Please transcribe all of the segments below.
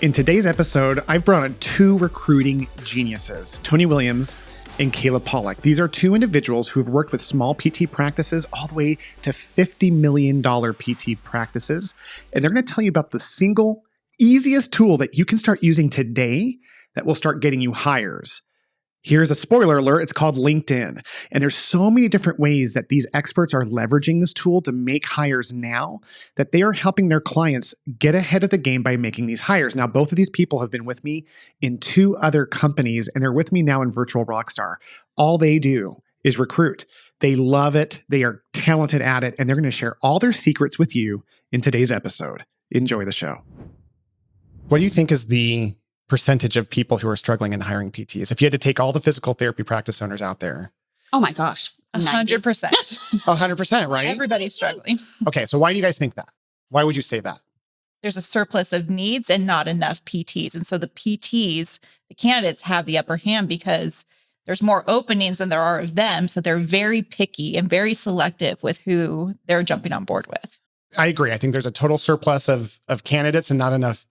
In today's episode, I've brought on two recruiting geniuses, Tony Williams and Kayla Pollak. These are two individuals who have worked with small PT practices all the way to $50 million PT practices. And they're going to tell you about the single easiest tool that you can start using today that will start getting you hires. Here's a spoiler alert, it's called LinkedIn. And there's so many different ways that these experts are leveraging this tool to make hires now that they are helping their clients get ahead of the game by making these hires. Now, both of these people have been with me in two other companies, and they're with me now in Virtual Rockstar. All they do is recruit. They love it, they are talented at it, and they're going to share all their secrets with you in today's episode. Enjoy the show. What do you think is the percentage of people who are struggling in hiring PTs? If you had to take all the physical therapy practice owners out there. Oh my gosh. 100%. 100%, right? Everybody's struggling. Okay, so why do you guys think that? Why would you say that? There's a surplus of needs and not enough PTs. And so the PTs, the candidates have the upper hand because there's more openings than there are of them. So they're very picky and very selective with who they're jumping on board with. I agree. I think there's a total surplus of candidates and not enough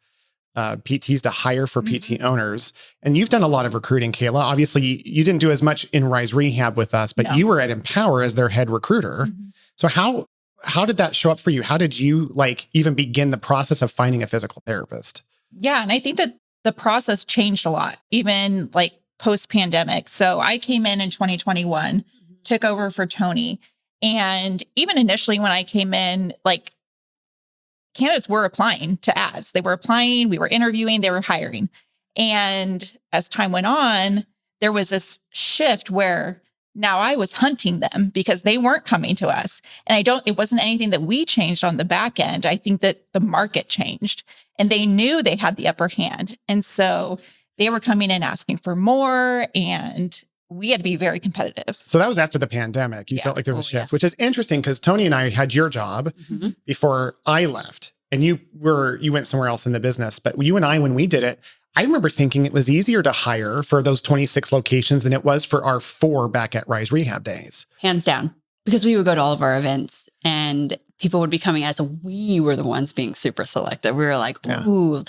PTs to hire for PT owners. And you've done a lot of recruiting, Kayla. Obviously, you didn't do as much in Rise Rehab with us, but you were at Empower as their head recruiter. So how did that show up for you? How did you even begin the process of finding a physical therapist? Yeah. And I think that the process changed a lot, even post-pandemic. So I came in 2021, took over for Tony. And even initially when I came in, candidates were applying to ads. They were applying, we were interviewing, they were hiring. And as time went on, there was this shift where now I was hunting them because they weren't coming to us. And it wasn't anything that we changed on the back end. I think that the market changed and they knew they had the upper hand. And so they were coming in asking for more and we had to be very competitive. So that was after the pandemic. You felt like there was a shift, which is interesting because Tony and I had your job before I left and you went somewhere else in the business. But you and I, when we did it, I remember thinking it was easier to hire for those 26 locations than it was for our 4 back at Rise Rehab days. Hands down. Because we would go to all of our events and people would be coming at us and we were the ones being super selective. We were like, ooh,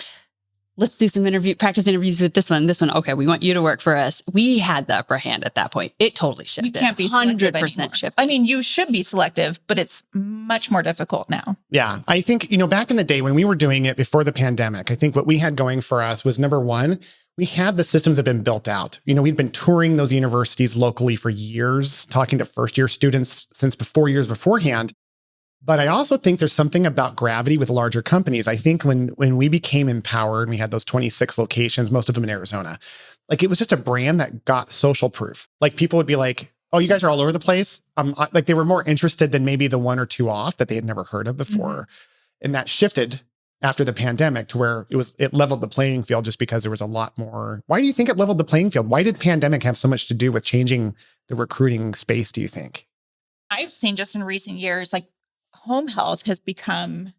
let's do some practice interviews with this one. Okay, we want you to work for us. We had the upper hand at that point. It totally shifted. You can't be 100% shifted. I mean, you should be selective, but it's much more difficult now. Yeah. I think, back in the day when we were doing it before the pandemic, I think what we had going for us was number one, we had the systems that had been built out. We'd been touring those universities locally for years, talking to first-year students since 4 years beforehand. But I also think there's something about gravity with larger companies. I think when we became Empowered and we had those 26 locations, most of them in Arizona, it was just a brand that got social proof. People would be like, oh, you guys are all over the place. They were more interested than maybe the 1 or 2 off that they had never heard of before. And that shifted after the pandemic to where it leveled the playing field just because there was a lot more. Why do you think it leveled the playing field? Why did pandemic have so much to do with changing the recruiting space, do you think? I've seen just in recent years, home health has become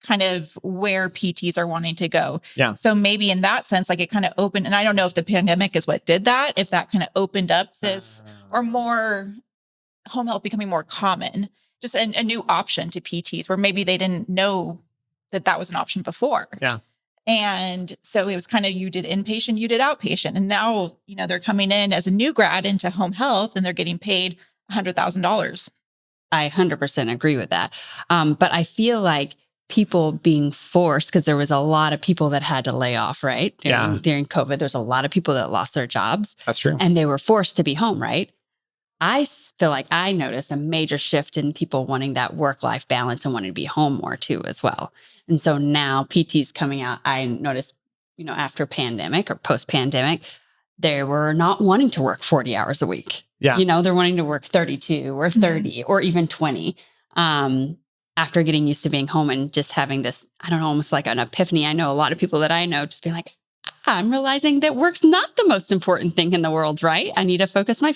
kind of where PTs are wanting to go. Yeah. So maybe in that sense, it kind of opened, and I don't know if the pandemic is what did that, if that kind of opened up this or more home health becoming more common, just a new option to PTs where maybe they didn't know that was an option before. Yeah. And so it was kind of, you did inpatient, you did outpatient. And now, they're coming in as a new grad into home health and they're getting paid $100,000. I 100% agree with that. But I feel like people being forced, because there was a lot of people that had to lay off, right? During COVID, there's a lot of people that lost their jobs. That's true. And they were forced to be home, right? I feel like I noticed a major shift in people wanting that work-life balance and wanting to be home more too as well. And so now PT's coming out, I noticed, after pandemic or post-pandemic, they were not wanting to work 40 hours a week. Yeah. They're wanting to work 32 or 30 or even 20 after getting used to being home and just having this, I don't know, almost like an epiphany. I know a lot of people that I know just being like, I'm realizing that work's not the most important thing in the world, right? I need to focus on my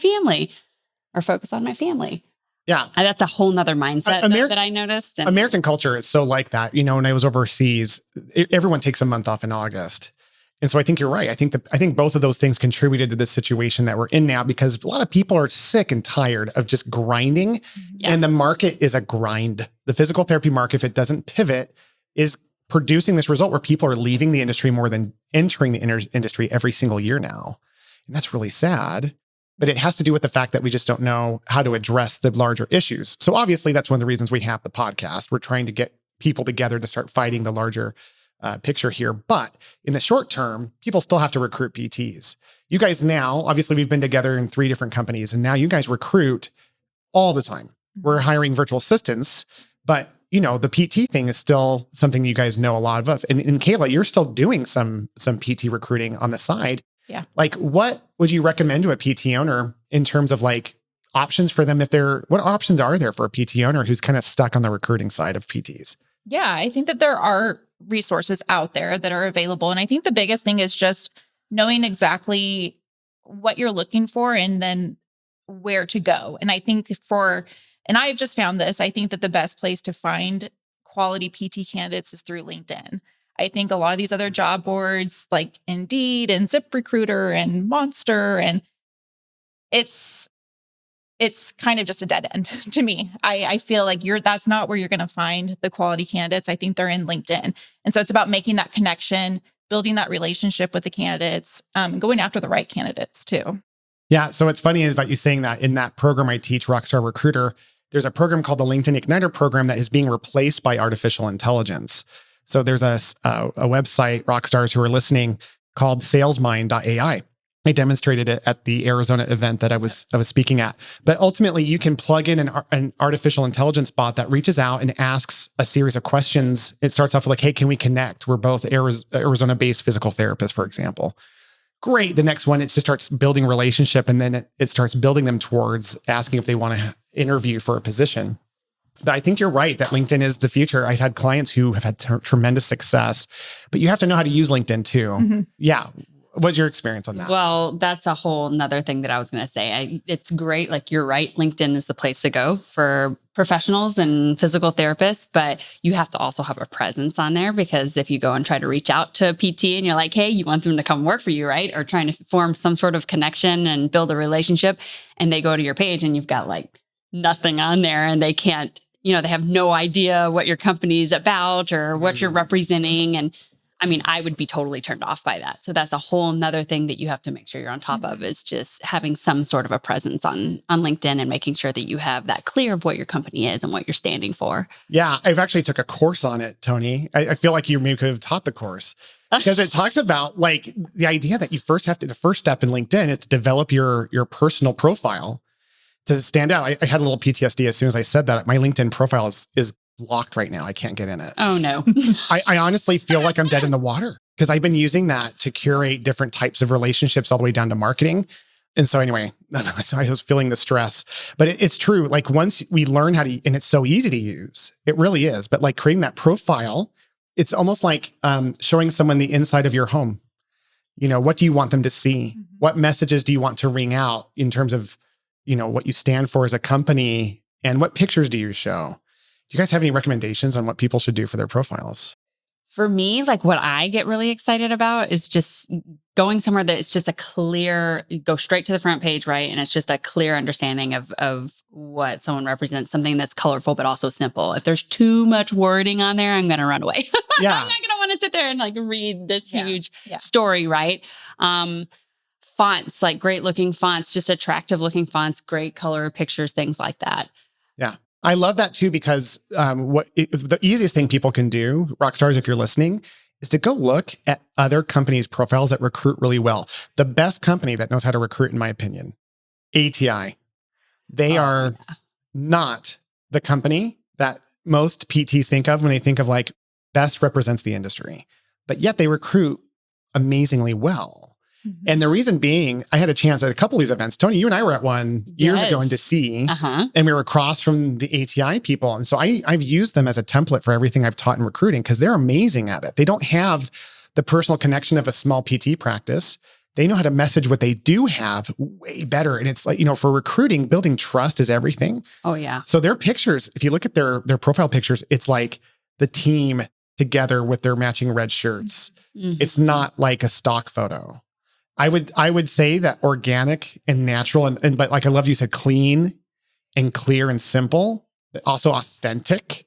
family. Yeah. And that's a whole nother mindset that I noticed. And American culture is so like that. When I was overseas, everyone takes a month off in August. And so I think you're right. I think both of those things contributed to this situation that we're in now because a lot of people are sick and tired of just grinding. Yeah. And the market is a grind. The physical therapy market, if it doesn't pivot, is producing this result where people are leaving the industry more than entering the industry every single year now. And that's really sad. But it has to do with the fact that we just don't know how to address the larger issues. So obviously, that's one of the reasons we have the podcast. We're trying to get people together to start fighting the larger picture here. But in the short term, people still have to recruit PTs. You guys now, obviously, we've been together in 3 different companies, and now you guys recruit all the time. We're hiring virtual assistants, but the PT thing is still something you guys know a lot of. And Kayla, you're still doing some PT recruiting on the side. Yeah. Like, what would you recommend to a PT owner in terms of like options for them? What options are there for a PT owner who's kind of stuck on the recruiting side of PTs? Yeah, I think that there are resources out there that are available. And I think the biggest thing is just knowing exactly what you're looking for and then where to go. And I think and I've just found this, I think that the best place to find quality PT candidates is through LinkedIn. I think a lot of these other job boards like Indeed and ZipRecruiter and Monster, and it's kind of just a dead end to me. I feel like that's not where you're going to find the quality candidates. I think they're in LinkedIn. And so it's about making that connection, building that relationship with the candidates, going after the right candidates too. Yeah. So it's funny about you saying that. In that program I teach, Rockstar Recruiter, there's a program called the LinkedIn Igniter program that is being replaced by artificial intelligence. So there's a website, rockstars who are listening, called salesmind.ai. I demonstrated it at the Arizona event that I was speaking at. But ultimately, you can plug in an artificial intelligence bot that reaches out and asks a series of questions. It starts off with like, hey, can we connect? We're both Arizona-based physical therapists, for example. Great. The next one, it just starts building relationship, and then it starts building them towards asking if they want to interview for a position. I think you're right that LinkedIn is the future. I've had clients who have had tremendous success, but you have to know how to use LinkedIn too. Mm-hmm. Yeah. What's your experience on that? Well, that's a whole nother thing that I was going to say. It's great. Like, you're right. LinkedIn is the place to go for professionals and physical therapists, but you have to also have a presence on there, because if you go and try to reach out to a PT and you're like, hey, you want them to come work for you, right? Or trying to form some sort of connection and build a relationship, and they go to your page and you've got like nothing on there, and they can't, they have no idea what your company is about or what you're representing. And I mean, I would be totally turned off by that. So that's a whole nother thing that you have to make sure you're on top of, is just having some sort of a presence on LinkedIn and making sure that you have that clear of what your company is and what you're standing for. Yeah, I've actually took a course on it, Tony. I feel like you maybe could have taught the course, because it talks about like the idea that the first step in LinkedIn is to develop your personal profile to stand out. I had a little PTSD as soon as I said that. My LinkedIn profile is locked right now. I can't get in it. Oh, no. I honestly feel like I'm dead in the water, because I've been using that to curate different types of relationships all the way down to marketing. And so anyway, so I was feeling the stress, but it's true. Like, once we learn how to, and it's so easy to use, it really is. But like creating that profile, it's almost like showing someone the inside of your home. What do you want them to see? Mm-hmm. What messages do you want to ring out in terms of, what you stand for as a company, and what pictures do you show? Do you guys have any recommendations on what people should do for their profiles? For me, like, what I get really excited about is just going somewhere that it's just go straight to the front page, right? And it's just a clear understanding of what someone represents, something that's colorful, but also simple. If there's too much wording on there, I'm going to run away. Yeah. I'm not going to want to sit there and like read this huge story, right? Fonts, like great looking fonts, just attractive looking fonts, great color pictures, things like that. Yeah. I love that too, because the easiest thing people can do, rock stars, if you're listening, is to go look at other companies' profiles that recruit really well. The best company that knows how to recruit, in my opinion, ATI. They are not the company that most PTs think of when they think of like best represents the industry, but yet they recruit amazingly well. Mm-hmm. And the reason being, I had a chance at a couple of these events. Tony, you and I were at one years ago in DC, and we were across from the ATI people. And so I've used them as a template for everything I've taught in recruiting, because they're amazing at it. They don't have the personal connection of a small PT practice. They know how to message what they do have way better. And it's like, for recruiting, building trust is everything. Oh, yeah. So their pictures, if you look at their profile pictures, it's like the team together with their matching red shirts. Mm-hmm. It's not like a stock photo. I would say that organic and natural, but like I love you said, clean and clear and simple, but also authentic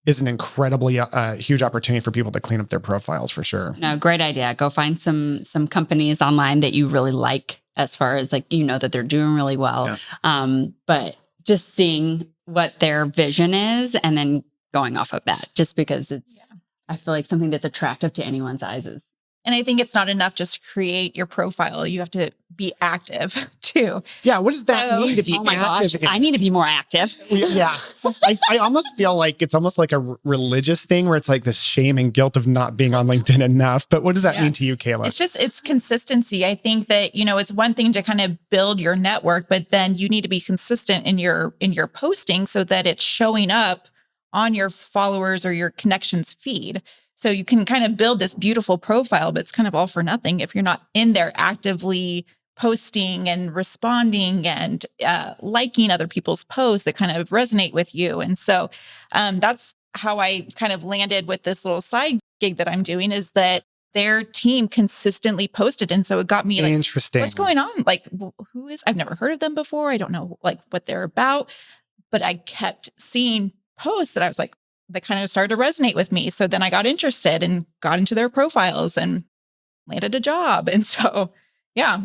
is an incredibly huge opportunity for people to clean up their profiles for sure. No, great idea. Go find some companies online that you really like, as far as like, that they're doing really well. Yeah. But just seeing what their vision is and then going off of that, just because I feel like something that's attractive to anyone's eyes is. And I think it's not enough just to create your profile. You have to be active too. Yeah. What does that mean to be Oh my active? gosh, I need to be more active. Yeah. I almost feel like it's almost like a religious thing where it's like this shame and guilt of not being on LinkedIn enough. But what does that mean to you, Kayla? It's consistency. I think that, it's one thing to kind of build your network, but then you need to be consistent in your posting so that it's showing up on your followers or your connections feed. So you can kind of build this beautiful profile, but it's kind of all for nothing if you're not in there actively posting and responding and liking other people's posts that kind of resonate with you. And so that's how I kind of landed with this little side gig that I'm doing, is that their team consistently posted. And so it got me like, interesting. What's going on? Like, I've never heard of them before. I don't know like what they're about, but I kept seeing posts that I was like, that kind of started to resonate with me. So then I got interested and got into their profiles and landed a job. And so, yeah.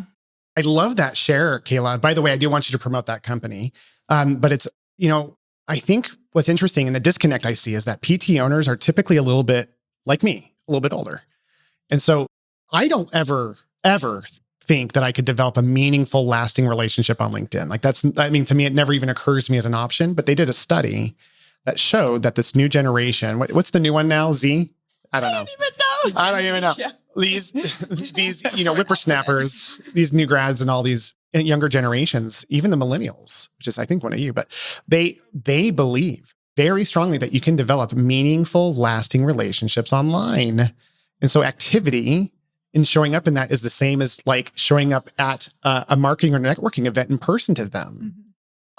I love that share, Kayla. By the way, I do want you to promote that company. But it's, I think what's interesting in the disconnect I see is that PT owners are typically a little bit like me, a little bit older. And so I don't ever think that I could develop a meaningful, lasting relationship on LinkedIn. Like to me, it never even occurs to me as an option, but they did a study that showed that this new generation, what's the new one now? Z? I don't even know. Yeah. These whippersnappers, these new grads and all these younger generations, even the millennials, which is, I think, one of you, but they believe very strongly that you can develop meaningful, lasting relationships online. And so activity in showing up in that is the same as like showing up at a marketing or networking event in person to them. Mm-hmm.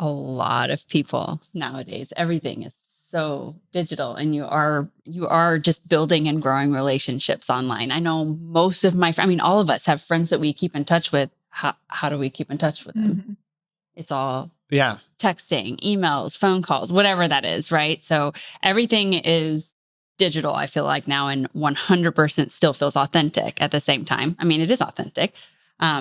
A lot of people nowadays, everything is so digital, and you are just building and growing relationships online. I know most of all of us have friends that we keep in touch with. How do we keep in touch with them? Mm-hmm. It's all texting, emails, phone calls, whatever that is, right? So everything is digital, I feel like now, and 100% still feels authentic at the same time. It is authentic.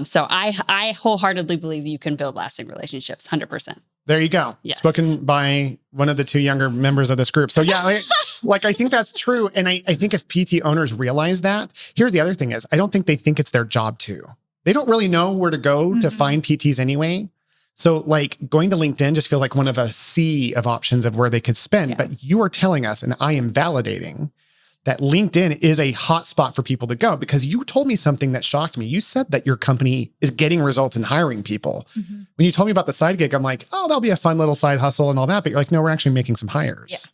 So I wholeheartedly believe you can build lasting relationships, 100%. There you go. Yes. Spoken by one of the two younger members of this group. So yeah, I think that's true. And I think if PT owners realize that, here's the other thing is, I don't think they think it's their job to. They don't really know where to go to find PTs anyway. So like going to LinkedIn just feels like one of a sea of options of where they could spend. Yeah. But you are telling us, and I am validating, that LinkedIn is a hot spot for people to go, because you told me something that shocked me. You said that your company is getting results in hiring people. Mm-hmm. When you told me about the side gig, I'm like, oh, that'll be a fun little side hustle and all that. But you're like, no, we're actually making some hires.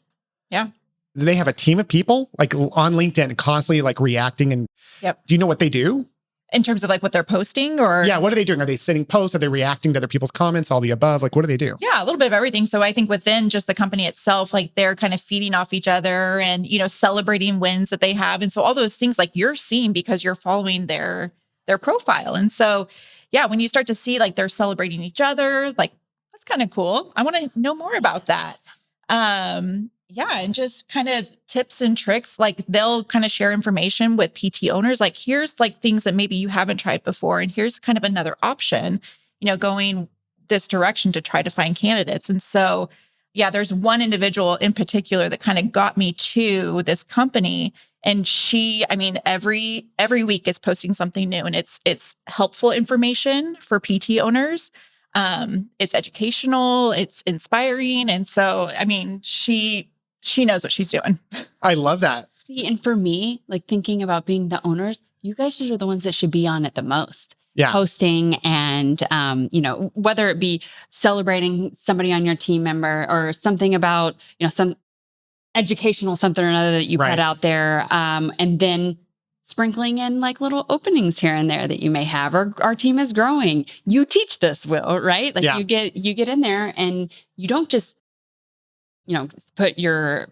Yeah. Do they have a team of people like on LinkedIn constantly like reacting? And do you know what they do? In terms of like what they're posting, or? Yeah, what are they doing? Are they sending posts? Are they reacting to other people's comments? All the above? Like, what do they do? Yeah, a little bit of everything. So I think within just the company itself, like they're kind of feeding off each other and, celebrating wins that they have. And so all those things like you're seeing because you're following their profile. And so, yeah, when you start to see like they're celebrating each other, like that's kind of cool. I want to know more about that. Yeah. And just kind of tips and tricks, like they'll kind of share information with PT owners. Like, here's like things that maybe you haven't tried before. And here's kind of another option, going this direction to try to find candidates. And so, yeah, there's one individual in particular that kind of got me to this company. And she, every week is posting something new, and it's helpful information for PT owners. It's educational, it's inspiring. And so, she knows what she's doing. I love that. See, and for me, like thinking about being the owners, you guys are the ones that should be on it the most. Yeah. Posting and, whether it be celebrating somebody on your team member or something about, some educational something or another that you put out there. And then sprinkling in like little openings here and there that you may have, or our team is growing. You teach this, Will, right? Like you get in there and you don't just, put your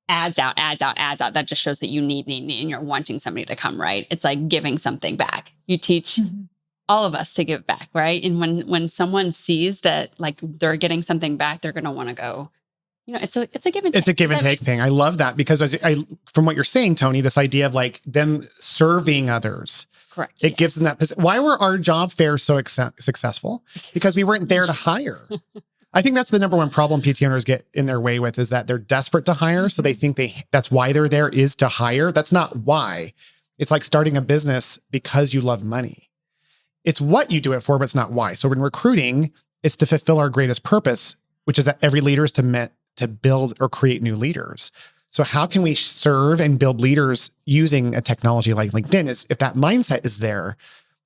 ads out. That just shows that you need, and you're wanting somebody to come, right? It's like giving something back. You teach all of us to give back, right? And when someone sees that like they're getting something back, they're going to want to go It's a give and take. It's a give and take thing. I love that because from what you're saying, Tony, this idea of like them serving others. Correct. It gives them that position. Why were our job fairs so successful? Because we weren't there to hire. I think that's the number one problem PT owners get in their way with is that they're desperate to hire. So they think that's why they're there is to hire. That's not why. It's like starting a business because you love money. It's what you do it for, but it's not why. So in recruiting, it's to fulfill our greatest purpose, which is that every leader is meant to build or create new leaders. So how can we serve and build leaders using a technology like LinkedIn? Is if that mindset is there,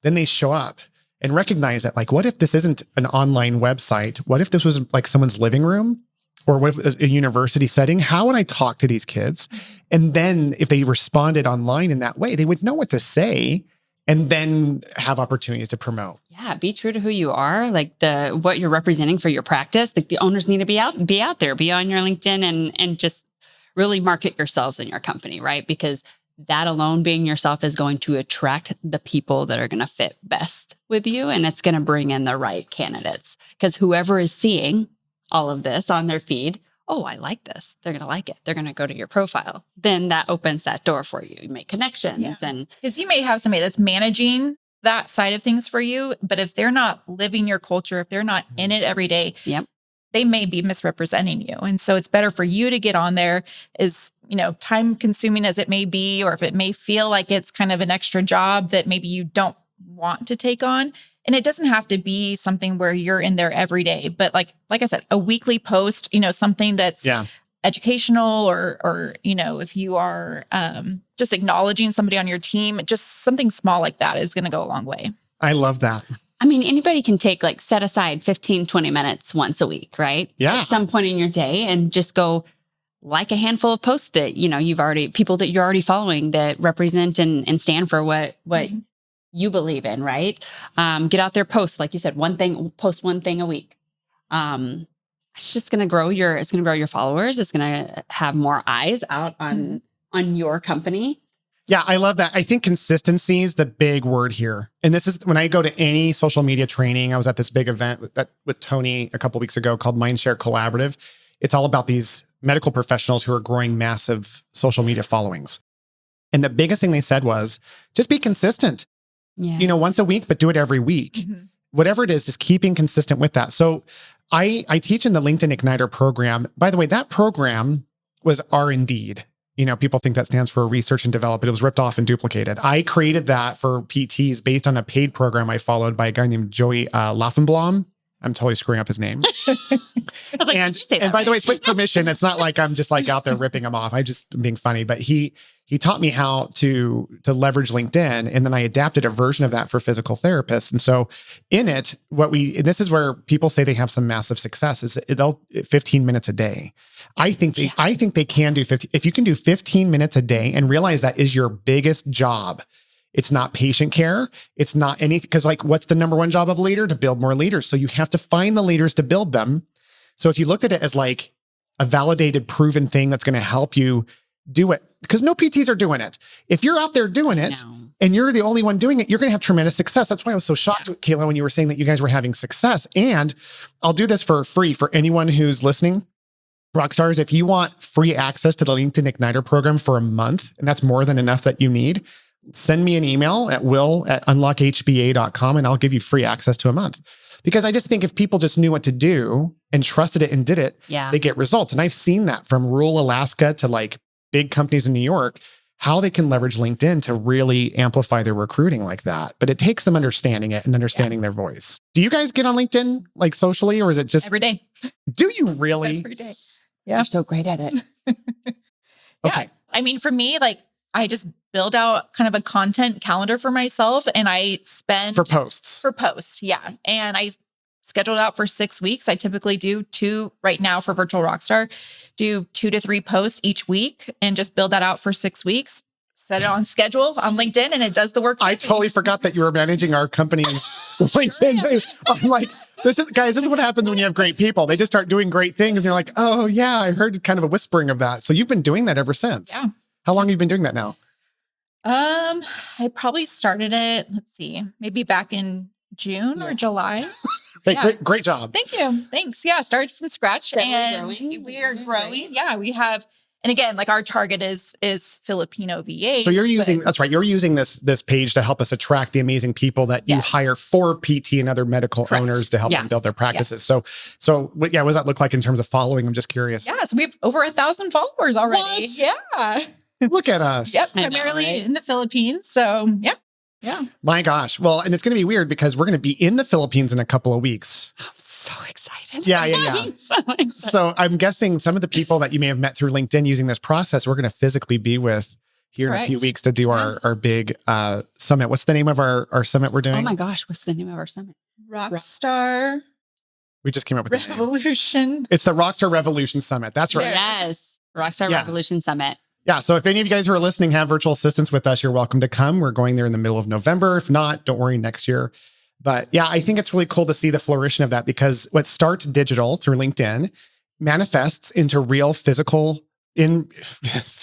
then they show up and recognize that, like, what if this isn't an online website? What if this was like someone's living room? Or what if it was a university setting? How would I talk to these kids? And then if they responded online in that way, they would know what to say and then have opportunities to promote. Yeah, be true to who you are, like what you're representing for your practice. Like the owners need to be out there, be on your LinkedIn and just really market yourselves and your company, right? Because that alone, being yourself, is going to attract the people that are going to fit best with you, and it's going to bring in the right candidates. Because whoever is seeing all of this on their feed, oh, I like this. They're going to like it. They're going to go to your profile. Then that opens that door for you. You make connections. And because you may have somebody that's managing that side of things for you, but if they're not living your culture, if they're not in it every day, they may be misrepresenting you. And so it's better for you to get on there, as, time consuming as it may be, or if it may feel like it's kind of an extra job that maybe you don't want to take on. And it doesn't have to be something where you're in there every day, but like I said, a weekly post, something that's educational or, if you are just acknowledging somebody on your team, just something small like that is going to go a long way. I love that. I mean, anybody can set aside 15, 20 minutes once a week, right? Yeah. At some point in your day, and just go like a handful of posts that, people that you're already following that represent and stand for what you believe in, right? Get out there, post, like you said, post one thing a week. It's just going to grow your followers. It's going to have more eyes out on your company. Yeah, I love that. I think consistency is the big word here. And this is when I go to any social media training. I was at this big event with Tony a couple of weeks ago called Mindshare Collaborative. It's all about these medical professionals who are growing massive social media followings. And the biggest thing they said was just be consistent. Yeah. Once a week, but do it every week. Mm-hmm. Whatever it is, just keeping consistent with that. So I teach in the LinkedIn Igniter program. By the way, that program was R&D'd. People think that stands for research and develop, but it was ripped off and duplicated. I created that for PTs based on a paid program I followed by a guy named Joey Laffenblom. I'm totally screwing up his name. I was like, did you say that? And by the way, it's with permission. It's not like I'm just like out there ripping him off. I just being funny, but he taught me how to leverage LinkedIn. And then I adapted a version of that for physical therapists. And so in it, and this is where people say they have some massive success, is they'll 15 minutes a day. I think they can do 50. If you can do 15 minutes a day and realize that is your biggest job. It's not patient care. It's not anything, because what's the number one job of a leader? To build more leaders. So you have to find the leaders to build them. So if you looked at it as like a validated, proven thing that's going to help you do it, because no PTs are doing it. If you're out there doing it and you're the only one doing it, you're going to have tremendous success. That's why I was so shocked, Kayla, when you were saying that you guys were having success. And I'll do this for free for anyone who's listening. Rockstars, if you want free access to the LinkedIn Igniter program for a month, and that's more than enough that you need, send me an email at will@unlockhba.com and I'll give you free access to a month. Because I just think if people just knew what to do and trusted it and did it, they get results. And I've seen that from rural Alaska to big companies in New York, how they can leverage LinkedIn to really amplify their recruiting like that. But it takes them understanding it and understanding their voice. Do you guys get on LinkedIn socially, or is it just every day? Do you really? Every day. Yeah. You're so great at it. Okay. I mean, for me, I just build out kind of a content calendar for myself, and I spend for posts. Yeah. And I scheduled out for 6 weeks. I typically do 2 right now for Virtual Rockstar, do 2 to 3 posts each week and just build that out for 6 weeks. Set it on schedule on LinkedIn, and it does the work. I totally forgot that you were managing our company's LinkedIn. I'm like, this is what happens when you have great people. They just start doing great things and you're like, oh yeah, I heard kind of a whispering of that. So you've been doing that ever since. Yeah. How long have you been doing that now? I probably started it, let's see, maybe back in June or July. Hey, Yeah. great job. Thank you. Thanks. Yeah. Started from scratch Steadily and growing. we are Doing growing. great. Yeah. We have, and again, like our target is Filipino VAs. So you're using, but- that's right. You're using this page to help us attract the amazing people that you Yes. hire for PT and other medical Correct. owners to help them Yes. build their practices. So what does that look like in terms of following? I'm just curious. Yeah. So we have over 1,000 followers already. What? Yeah. Look at us. Yep. I know, Primarily right? in the Philippines. So yeah. Yeah. My gosh. Well, and it's going to be weird because we're going to be in the Philippines in a couple of weeks. I'm so excited. Yeah. I'm so excited. So I'm guessing some of the people that you may have met through LinkedIn using this process, we're going to physically be with here in a few Correct. weeks to do our big summit. What's the name of our summit we're doing? Oh my gosh, what's the name of our summit? Rockstar We just came up with the name. Revolution. It's the Rockstar Revolution Summit. That's right. Yes. Rockstar Yeah. Revolution Summit. Yeah. So if any of you guys who are listening have virtual assistants with us, you're welcome to come. We're going there in the middle of November. If not, don't worry, next year. But yeah, I think it's really cool to see the flourishing of that because what starts digital through LinkedIn manifests into real physical I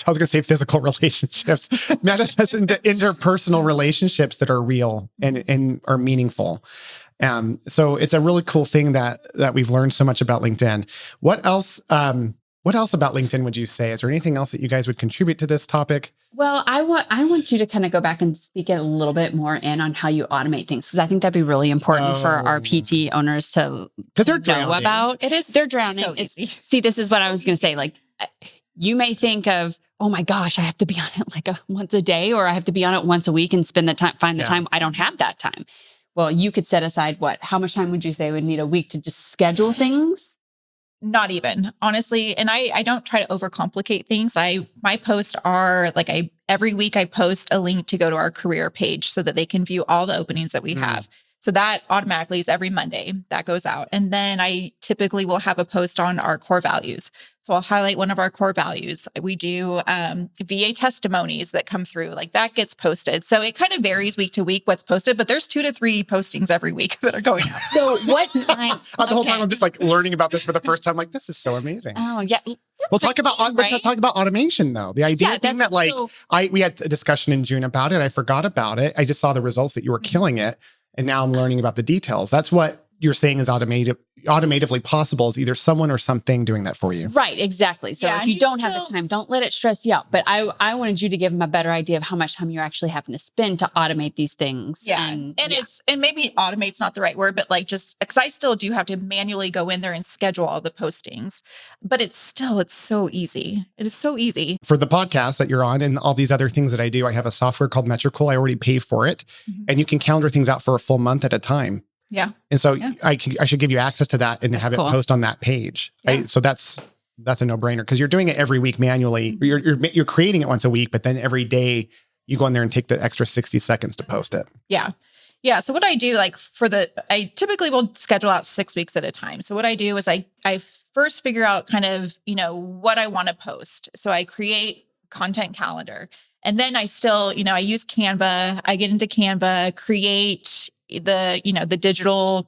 was going to say physical relationships, manifests into interpersonal relationships that are real and are meaningful. So it's a really cool thing that we've learned so much about LinkedIn. What else about LinkedIn would you say? Is there anything else that you guys would contribute to this topic? Well, I want you to kind of go back and speak it a little bit more in on how you automate things because I think that'd be really important for our PT owners to Because they're know drowning. about. It is. They're drowning. So It's- easy. See, this is what I was going to say. Like, you may think of, oh my gosh, I have to be on it like once a day, or I have to be on it once a week and spend the time, find the Yeah. time. I don't have that time. Well, you could set aside how much time would you say would need a week to just schedule things? Not even, honestly. And I don't try to overcomplicate things. My posts are like every week I post a link to go to our career page so that they can view all the openings that we have. So that automatically is every Monday that goes out. And then I typically will have a post on our core values. So I'll highlight one of our core values. We do VA testimonies that come through, like that gets posted. So it kind of varies week to week what's posted, but there's 2 to 3 postings every week that are going out. So what time? The whole time I'm just like learning about this for the first time. Like, this is so amazing. Oh yeah. We'll talk about let's talk about automation though. The idea being that like so- we had a discussion in June about it. I forgot about it. I just saw the results that you were killing it. And now I'm learning about the details. That's what you're saying is automatively possible is either someone or something doing that for you. Right, exactly. So Yeah, if and you you don't have still- the time, don't let it stress you out. But I wanted you to give them a better idea of how much time you're actually having to spend to automate these things. Yeah. And maybe automate's not the right word, but like just because I still do have to manually go in there and schedule all the postings, but it's so easy. It is so easy. For the podcast that you're on and all these other things that I do, I have a software called Metrical. I already pay for it. And you can calendar things out for a full month at a time. Yeah. And so Yeah. I should give you access to that and have cool. it post on that page. Yeah. So that's a no-brainer because you're doing it every week manually. You're creating it once a week, but then every day you go in there and take the extra 60 seconds to post it. Yeah. Yeah. So what I do, like I typically will schedule out 6 weeks at a time. So what I do is I first figure out kind of, what I want to post. So I create content calendar and then I still, I use Canva. I get into Canva, create the digital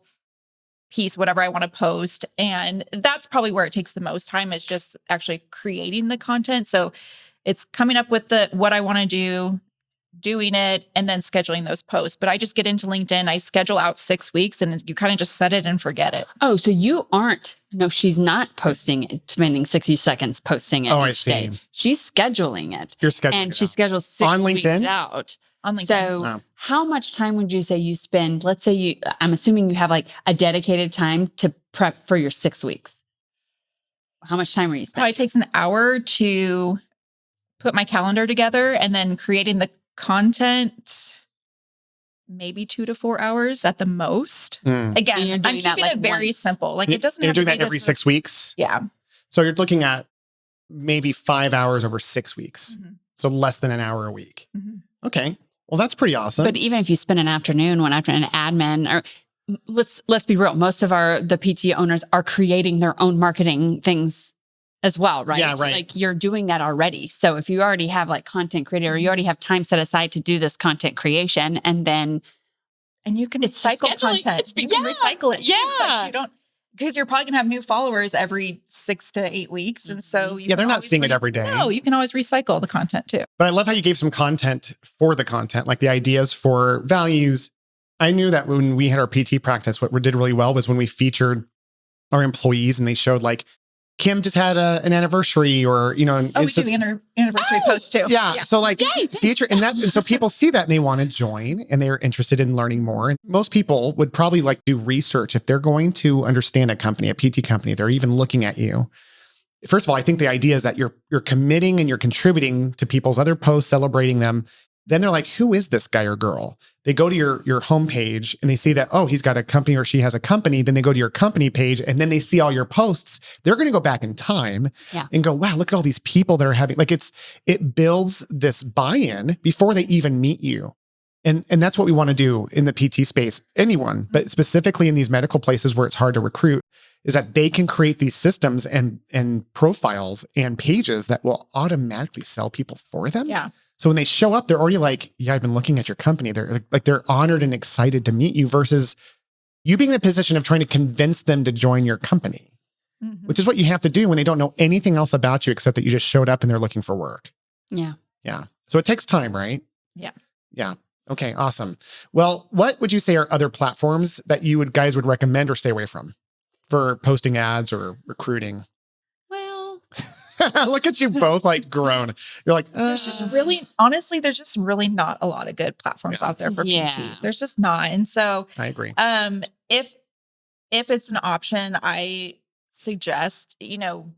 piece, whatever I want to post. And that's probably where it takes the most time is just actually creating the content. So it's coming up with what I want to do, doing it, and then scheduling those posts. But I just get into LinkedIn, I schedule out 6 weeks and you kind of just set it and forget it. Oh, so she's not spending 60 seconds posting it each day. She's scheduling it. You're scheduling And it she out. schedules 6 On weeks LinkedIn? out. On LinkedIn. So Wow. how much time would you say you spend? Let's say I'm assuming you have like a dedicated time to prep for your 6 weeks. How much time are you Probably spending? takes an hour to put my calendar together and then creating the content, maybe 2 to 4 hours at the most. Mm. Again, And you're I'm doing keeping that, like, it very once. simple. Like it doesn't You're have to doing be that every this- 6 weeks. Yeah. So you're looking at maybe 5 hours over 6 weeks. Mhm. So less than an hour a week. Mhm. Okay. Well, that's pretty awesome. But even if you spend an afternoon, one after an admin, or let's be real, most of the PT owners are creating their own marketing things as well, right? Yeah, right. Like you're doing that already. So if you already have like content creator, or you already have time set aside to do this content creation, and then And you can It's cycle scheduling. content. It's- You can yeah, recycle it. Too. yeah. Like you don't, because you're probably gonna have new followers every 6 to 8 weeks. And so you Yeah, they're can not always seeing it every day. No, you can always recycle the content too. But I love how you gave some content for the content, like the ideas for values, I knew that when we had our PT practice, what we did really well was when we featured our employees and they showed like, Kim just had an anniversary or, you know. We do the anniversary post too. Yeah. So like feature and so people see that and they want to join and they're interested in learning more. And most people would probably like do research if they're going to understand a company, a PT company, they're even looking at you. First of all, I think the idea is that you're committing and you're contributing to people's other posts, celebrating them. Then they're like, who is this guy or girl? They go to your homepage and they see that, oh, he's got a company or she has a company. Then they go to your company page and then they see all your posts. They're going to go back in time and go, wow, look at all these people that are having, like it builds this buy-in before they even meet you. And that's what we want to do in the PT space, anyone, but specifically in these medical places where it's hard to recruit, is that they can create these systems and profiles and pages that will automatically sell people for them. Yeah. So when they show up, they're already like, yeah, I've been looking at your company. They're like they're honored and excited to meet you versus you being in a position of trying to convince them to join your company, which is what you have to do when they don't know anything else about you except that you just showed up and they're looking for work. Yeah. Yeah. So it takes time, right? Yeah. Yeah. Okay. Awesome. Well, what would you say are other platforms that guys would recommend or stay away from for posting ads or recruiting? Well, look at you both like groan. You're like, there's just really not a lot of good platforms out there for PTs. There's just not. And so I agree. If it's an option, I suggest,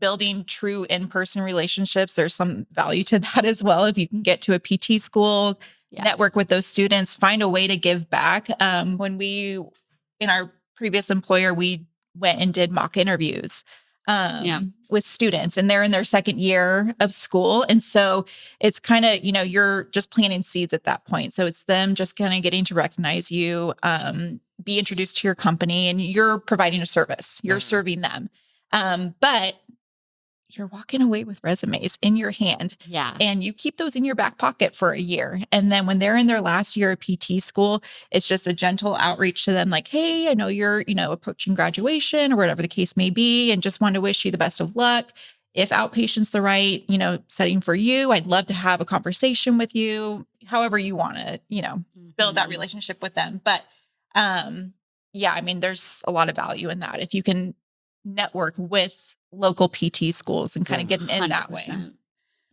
building true in-person relationships. There's some value to that as well. If you can get to a PT school, network with those students, find a way to give back. In our previous employer, we went and did mock interviews with students, and they're in their second year of school. And so it's kind of, you're just planting seeds at that point. So it's them just kind of getting to recognize you, be introduced to your company, and you're providing a service. You're serving them. But you're walking away with resumes in your hand. Yeah. And you keep those in your back pocket for a year. And then when they're in their last year of PT school, it's just a gentle outreach to them like, hey, I know you're, approaching graduation or whatever the case may be, and just want to wish you the best of luck. If outpatient's the right, setting for you, I'd love to have a conversation with you, however you want to, build that relationship with them. But there's a lot of value in that. If you can network with local PT schools and kind of get in that way.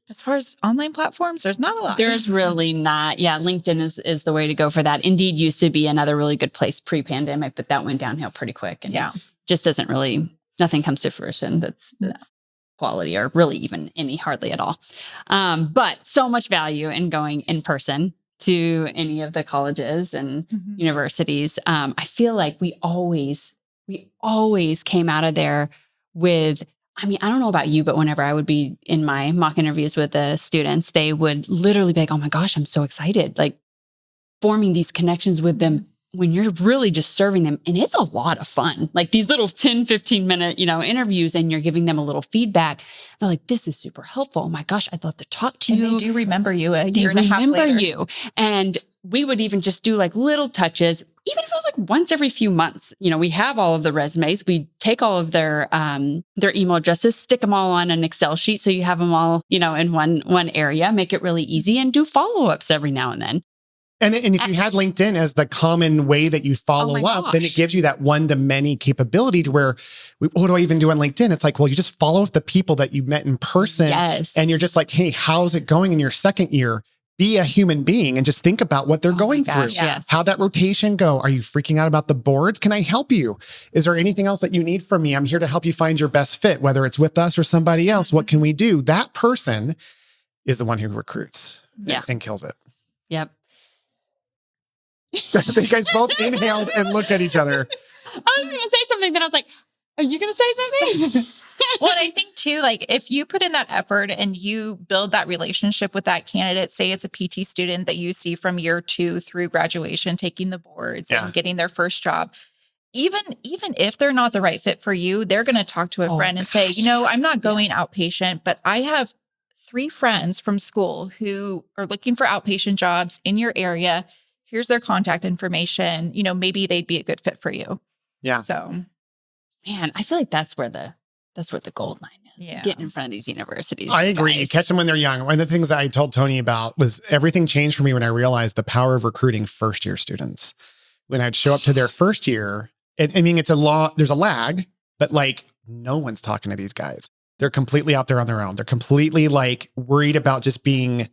As far as online platforms, there's not a lot. There's really not. Yeah. LinkedIn is the way to go for that. Indeed used to be another really good place pre-pandemic, but that went downhill pretty quick. And just doesn't really, nothing comes to fruition that's quality or really even any hardly at all. But so much value in going in person to any of the colleges and universities. I feel like we always came out of there with, I don't know about you, but whenever I would be in my mock interviews with the students, they would literally be like, oh my gosh, I'm so excited. Like forming these connections with them when you're really just serving them. And it's a lot of fun. Like these little 10, 15 minute, interviews, and you're giving them a little feedback. They're like, this is super helpful. Oh my gosh, I'd love to talk to you. And they do remember you a year and a half later. They remember you. And we would even just do like little touches, even if it was like once every few months. We have all of the resumes. We take all of their email addresses, stick them all on an Excel sheet. So you have them all, in one area, make it really easy, and do follow-ups every now and then. And if you had LinkedIn as the common way that you follow up, then it gives you that one-to-many capability to where, what do I even do on LinkedIn? It's like, well, you just follow up the people that you met in person. Yes. And you're just like, hey, how's it going in your second year? Be a human being and just think about what they're going through. Yes. How'd that rotation go? Are you freaking out about the boards? Can I help you? Is there anything else that you need from me? I'm here to help you find your best fit, whether it's with us or somebody else. What can we do? That person is the one who recruits and kills it. Yep. You guys both inhaled and looked at each other. I was going to say something, then I was like, are you going to say something? Well, and I think too, like if you put in that effort and you build that relationship with that candidate, say it's a PT student that you see from year 2 through graduation, taking the boards and getting their first job, even if they're not the right fit for you, they're going to talk to a friend and say, I'm not going outpatient, but I have 3 friends from school who are looking for outpatient jobs in your area. Here's their contact information. Maybe they'd be a good fit for you. Yeah. So, man, I feel like that's where the gold mine is. Yeah. Getting in front of these universities. I agree. Guys. Catch them when they're young. One of the things that I told Tony about was everything changed for me when I realized the power of recruiting first-year students. when I'd show up to their first year, I mean, there's a lag, but like no one's talking to these guys. They're completely out there on their own. They're completely like worried about just being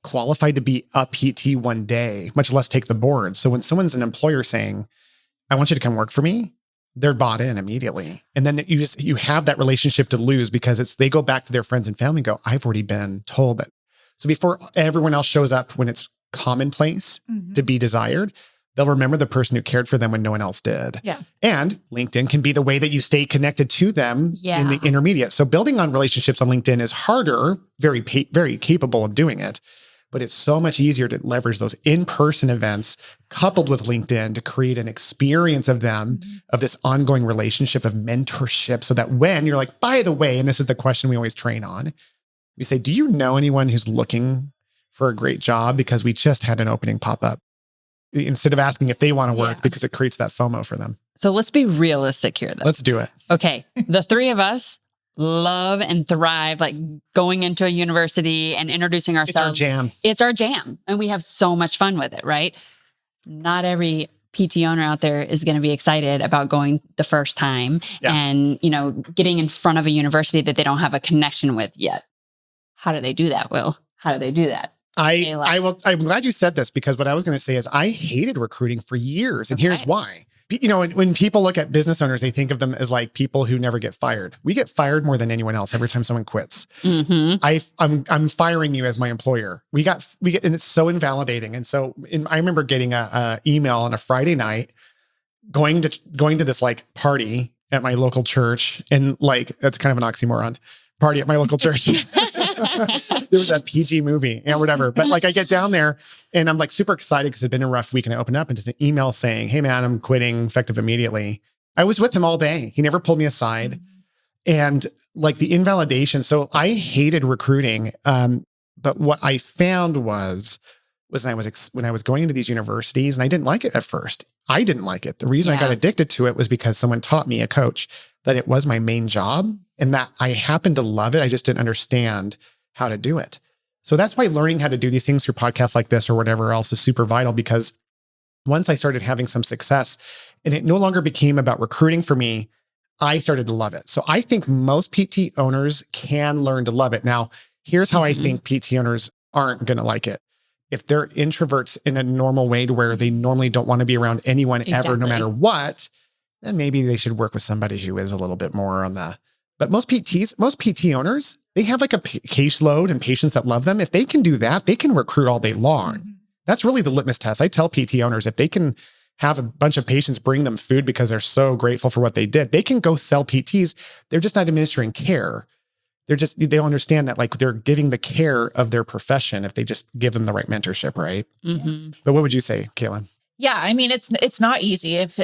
qualified to be a PT one day, much less take the board. So when someone's an employer saying, I want you to come work for me, they're bought in immediately. And then you have that relationship to lose because they go back to their friends and family and go, I've already been told that. So before everyone else shows up when it's commonplace to be desired, they'll remember the person who cared for them when no one else did. Yeah. And LinkedIn can be the way that you stay connected to them in the intermediate. So building on relationships on LinkedIn is harder, very capable of doing it. But it's so much easier to leverage those in-person events coupled with LinkedIn to create an experience of them, of this ongoing relationship of mentorship, so that when you're like, by the way, and this is the question we always train on, we say, do you know anyone who's looking for a great job? Because we just had an opening pop up. Instead of asking if they want to work, because it creates that FOMO for them. So let's be realistic here, though. Let's do it. Okay. The three of us love and thrive, like going into a university and introducing ourselves. It's our jam. It's our jam. And we have so much fun with it, right? Not every PT owner out there is going to be excited about going the first time and, getting in front of a university that they don't have a connection with yet. How do they do that, Will? How do they do that? I'm glad you said this, because what I was going to say is I hated recruiting for years. And here's why. When people look at business owners, they think of them as like people who never get fired. We get fired more than anyone else every time someone quits. I'm firing you as my employer. We get, and it's so invalidating. And so I remember getting a email on a Friday night, going to this like party at my local church. And like, that's kind of an oxymoron. Party at my local church. There was that PG movie and whatever. But like I get down there and I'm like super excited because it's been a rough week, and I open up and it's an email saying, hey man, I'm quitting effective immediately. I was with him all day. He never pulled me aside. And like the invalidation. So I hated recruiting. But what I found was when I was going into these universities, and I didn't like it at first. I didn't like it. The reason I got addicted to it was because someone taught me, a coach, that it was my main job and that I happened to love it. I just didn't understand how to do it. So that's why learning how to do these things through podcasts like this or whatever else is super vital, because once I started having some success and it no longer became about recruiting for me, I started to love it. So I think most PT owners can learn to love it. Now, here's how I think PT owners aren't going to like it. If they're introverts in a normal way to where they normally don't want to be around anyone ever, no matter what, then maybe they should work with somebody who is a little bit more on the, but most PT owners, they have like a caseload and patients that love them. If they can do that, they can recruit all day long. That's really the litmus test. I tell PT owners, if they can have a bunch of patients bring them food because they're so grateful for what they did, they can go sell PTs. They're just not administering care. They don't understand that like they're giving the care of their profession if they just give them the right mentorship, right? But what would you say, Kayla? Yeah, I mean, it's not easy if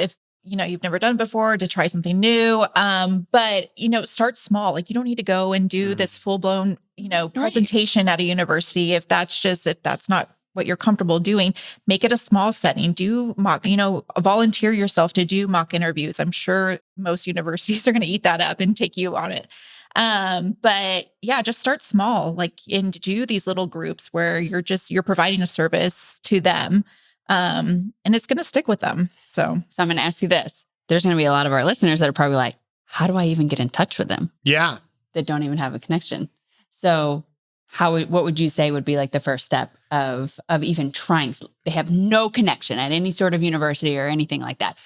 you've never done it before, to try something new. But start small. Like you don't need to go and do this full blown presentation at a university if that's not what you're comfortable doing. Make it a small setting. Do mock, volunteer yourself to do mock interviews. I'm sure most universities are going to eat that up and take you on it. But yeah, just start small, and do these little groups where you're providing a service to them. And it's going to stick with them. So I'm going to ask you this. There's going to be a lot of our listeners that are probably like, how do I even get in touch with them? Yeah. That don't even have a connection. So what would you say would be like the first step of even trying? They have no connection at any sort of university or anything like that.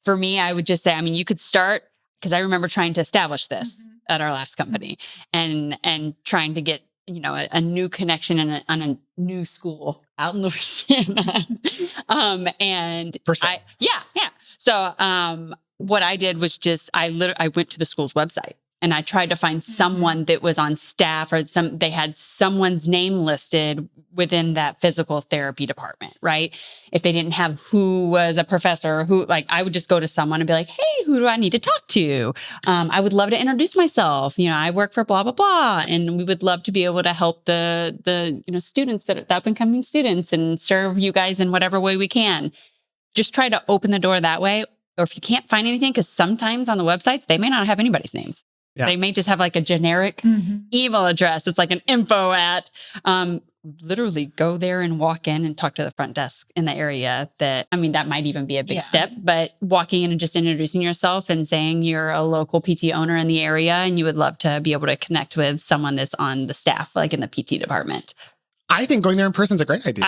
For me, I would just say, you could start, because I remember trying to establish this at our last company and trying to get, a new connection on a new school out in Louisiana. So, what I did was I went to the school's website and I tried to find someone that was on staff or they had someone's name listed within that physical therapy department, right? If they didn't have who was a professor, I would just go to someone and be like, hey, who do I need to talk to? I would love to introduce myself. I work for blah, blah, blah. And we would love to be able to help the students the up and coming students and serve you guys in whatever way we can. Just try to open the door that way. Or if you can't find anything, because sometimes on the websites, they may not have anybody's names. Yeah. They may just have like a generic email address. It's like an info at, literally go there and walk in and talk to the front desk in the area that might even be a big step, but walking in and just introducing yourself and saying you're a local PT owner in the area and you would love to be able to connect with someone that's on the staff, like in the PT department. I think going there in person is a great idea.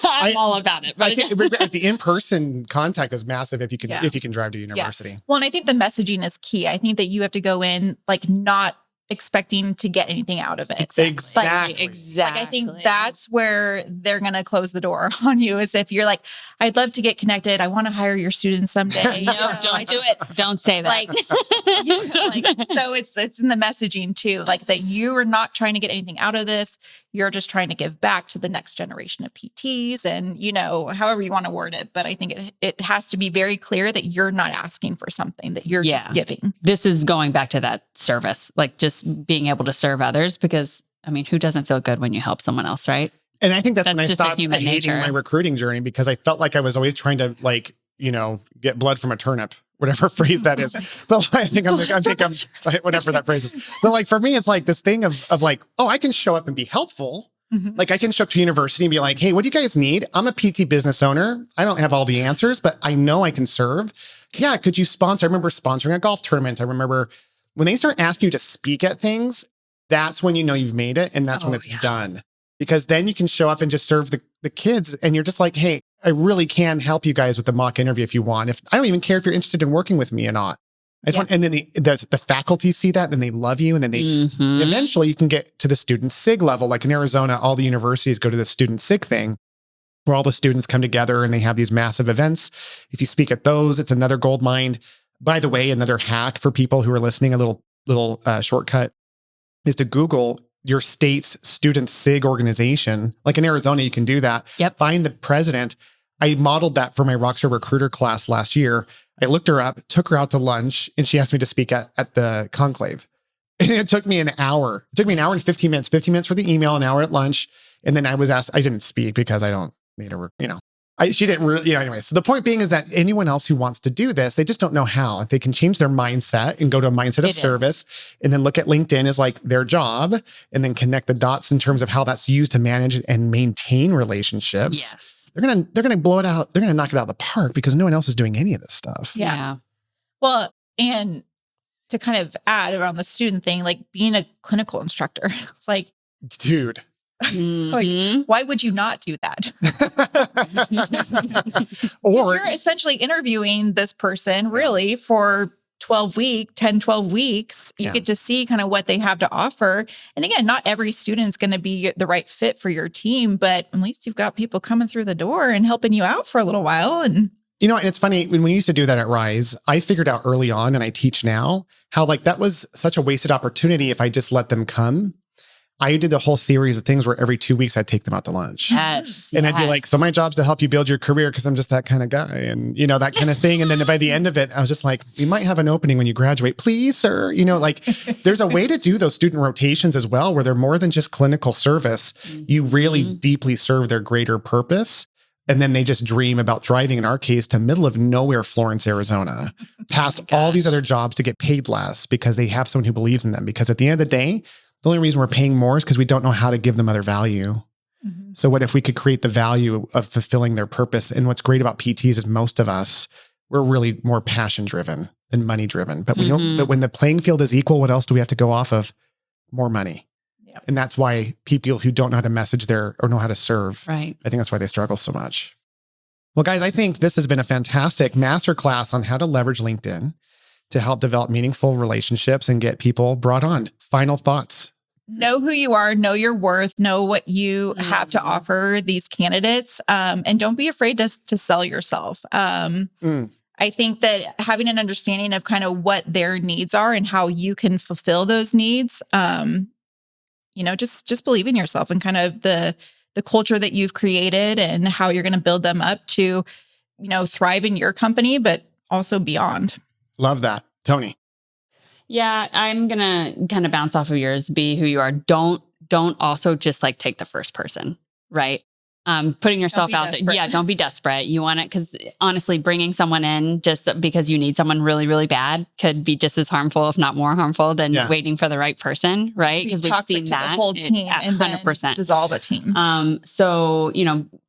I'm all about it. I think the in-person contact is massive if you can drive to university. Yeah. Well, and I think the messaging is key. I think that you have to go in like not expecting to get anything out of it. Exactly. Like, I think that's where they're going to close the door on you, is if you're like, I'd love to get connected. I want to hire your students someday. No, don't do it. Don't say that. So it's in the messaging too, like that you are not trying to get anything out of this. You're just trying to give back to the next generation of PTs and, however you want to word it. But I think it has to be very clear that you're not asking for something, that you're just giving. This is going back to that service, like just being able to serve others, because who doesn't feel good when you help someone else, right? And I think that's when I stopped hating my recruiting journey, because I felt like I was always trying to get blood from a turnip, whatever phrase that is. But I think I'm whatever that phrase is. But like, for me, it's like this thing of like, oh, I can show up and be helpful. Mm-hmm. Like I can show up to university and be like, hey, what do you guys need? I'm a PT business owner. I don't have all the answers, but I know I can serve. Yeah. Could you sponsor? I remember sponsoring a golf tournament. I remember when they start asking you to speak at things, that's when you know you've made it. And that's when it's done. Because then you can show up and just serve the kids. And you're just like, hey, I really can help you guys with the mock interview if you want. If I don't even care if you're interested in working with me or not. I just want, and then the faculty see that, then they love you. And then they eventually you can get to the student SIG level. Like in Arizona, all the universities go to the student SIG thing, where all the students come together and they have these massive events. If you speak at those, it's another gold mine. By the way, another hack for people who are listening, a little shortcut, is to Google your state's student SIG organization. Like in Arizona, you can do that. Yep. Find the president. I modeled that for my Rockstar Recruiter class last year. I looked her up, took her out to lunch, and she asked me to speak at the conclave. And it took me an hour. It took me an hour and 15 minutes. 15 minutes for the email, an hour at lunch. And then I was asked, I didn't speak because I don't need she didn't really, anyway. So the point being is that anyone else who wants to do this, they just don't know how. If they can change their mindset and go to a mindset of service, and then look at LinkedIn as like their job, and then connect the dots in terms of how that's used to manage and maintain relationships. Yes. They're gonna blow it out. They're gonna knock it out of the park because no one else is doing any of this stuff. Yeah. Well, and to kind of add around the student thing, like being a clinical instructor, like, dude. Like, why would you not do that? Or you're essentially interviewing this person really for 12 weeks. You get to see kind of what they have to offer. And again, not every student's going to be the right fit for your team, but at least you've got people coming through the door and helping you out for a little while. And and it's funny, when we used to do that at Rise, I figured out early on, and I teach now, how like that was such a wasted opportunity if I just let them come. I did the whole series of things where every 2 weeks I'd take them out to lunch. Yes. And I'd be like, so my job's to help you build your career because I'm just that kind of guy. And, that kind of thing. And then by the end of it, I was just like, we might have an opening when you graduate. Please, sir. Like there's a way to do those student rotations as well, where they're more than just clinical service. You really deeply serve their greater purpose. And then they just dream about driving, in our case, to middle of nowhere, Florence, Arizona, past all these other jobs to get paid less because they have someone who believes in them. Because at the end of the day, the only reason we're paying more is because we don't know how to give them other value. Mm-hmm. So what if we could create the value of fulfilling their purpose? And what's great about PTs is most of us, we're really more passion driven than money driven. But we don't. But when the playing field is equal, what else do we have to go off of? More money. Yep. And that's why people who don't know how to message or know how to serve, right? I think that's why they struggle so much. Well, guys, I think this has been a fantastic masterclass on how to leverage LinkedIn to help develop meaningful relationships and get people brought on. Final thoughts. Know who you are, know your worth, know what you have to offer these candidates, and don't be afraid to sell yourself. I think that having an understanding of kind of what their needs are and how you can fulfill those needs, just believe in yourself and kind of the culture that you've created and how you're going to build them up to, thrive in your company, but also beyond. Love that. Tony. Yeah, I'm going to kind of bounce off of yours, be who you are. Don't also just like take the first person, right? Putting yourself be out there. desperate. Yeah, don't be desperate. You want it because honestly, bringing someone in just because you need someone really, really bad could be just as harmful, if not more harmful, than waiting for the right person, right? Because we've seen to that the whole team at and 100%. then dissolve a team. So,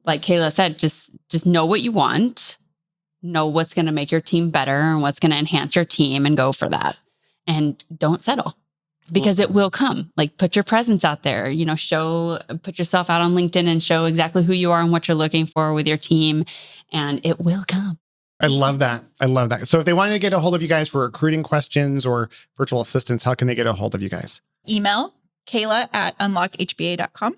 like Kayla said, just know what you want, know what's going to make your team better and what's going to enhance your team, and go for that. And don't settle. Because it will come. Like, put your presence out there, put yourself out on LinkedIn and show exactly who you are and what you're looking for with your team, and it will come. I love that. I love that. So if they wanted to get a hold of you guys for recruiting questions or virtual assistants, how can they get a hold of you guys? Email Kayla@unlockhba.com.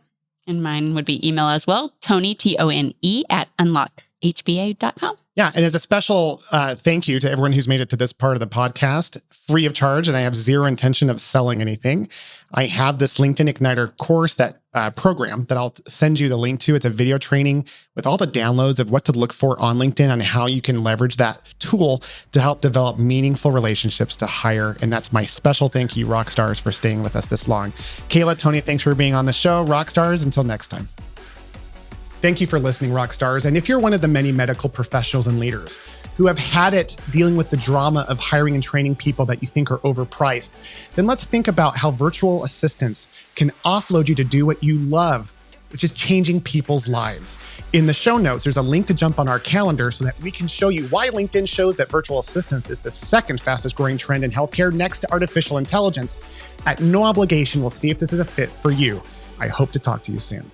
And mine would be email as well, Tony, Tone, @unlockhba.com. Yeah. And as a special thank you to everyone who's made it to this part of the podcast, free of charge, and I have zero intention of selling anything, I have this LinkedIn Igniter course, that program that I'll send you the link to. It's a video training with all the downloads of what to look for on LinkedIn and how you can leverage that tool to help develop meaningful relationships to hire. And that's my special thank you, Rockstars, for staying with us this long. Kayla, Tony, thanks for being on the show. Rockstars, until next time. Thank you for listening, Rockstars. And if you're one of the many medical professionals and leaders who have had it dealing with the drama of hiring and training people that you think are overpriced, then let's think about how virtual assistants can offload you to do what you love, which is changing people's lives. In the show notes, there's a link to jump on our calendar so that we can show you why LinkedIn shows that virtual assistants is the second fastest growing trend in healthcare, next to artificial intelligence. At no obligation, we'll see if this is a fit for you. I hope to talk to you soon.